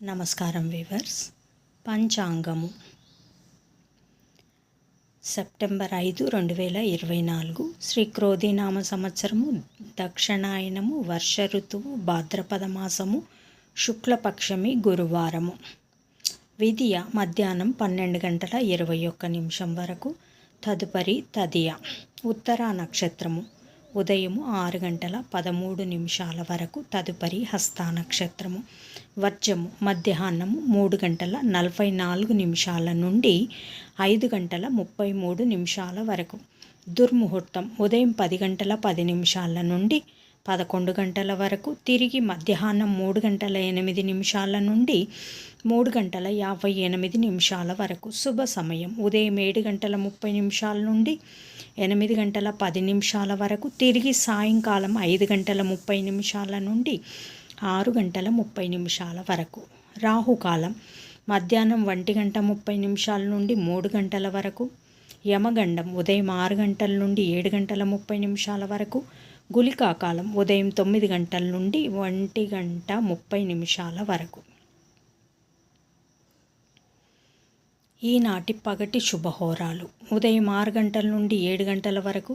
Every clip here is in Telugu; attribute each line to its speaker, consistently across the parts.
Speaker 1: నమస్కారం వీవర్స్. పంచాంగము సెప్టెంబర్ 5, 2024 శ్రీ క్రోధినామ సంవత్సరము, దక్షిణాయనము, వర్ష ఋతువు, భాద్రపద మాసము, శుక్లపక్షమి, గురువారము. విధియ మధ్యాహ్నం 12:21 వరకు, తదుపరి తదియ. ఉత్తరా నక్షత్రము ఉదయము 6:13 వరకు, తదుపరి హస్తా నక్షత్రము. వర్జము మధ్యాహ్నము 3:44 నుండి 5:33 వరకు. దుర్ముహూర్తం ఉదయం 10:10 నుండి 11 వరకు, తిరిగి మధ్యాహ్నం 3:08 నుండి 3:58 వరకు. శుభ సమయం ఉదయం 7:30 నుండి 8:10 వరకు, తిరిగి సాయంకాలం 5:30 నుండి 6:30 వరకు. రాహుకాలం మధ్యాహ్నం 1:30 నుండి 3 గంటల వరకు. యమగండం ఉదయం 6 గంటల నుండి 7:30 వరకు. గుళికాకాలం ఉదయం 9 గంటల నుండి 1:30 వరకు. ఈనాటి పగటి శుభహోరాలు: ఉదయం 6 గంటల నుండి 7 గంటల వరకు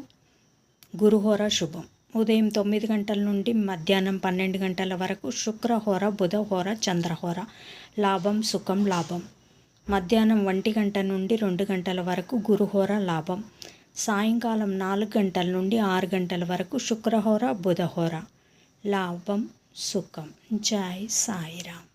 Speaker 1: గురుహోర శుభం. ఉదయం 9 గంటల నుండి మధ్యాహ్నం 12 గంటల వరకు శుక్రహోర, బుధహోర, చంద్రహోర. లాభం సుఖం లాభం. మధ్యాహ్నం 1 గంట నుండి 2 గంటల వరకు గురుహోర లాభం. సాయంకాలం 4 గంటల నుండి 6 గంటల వరకు శుక్రహోర, బుధహోర. లాభం సుఖం. జై సాయిరామ్.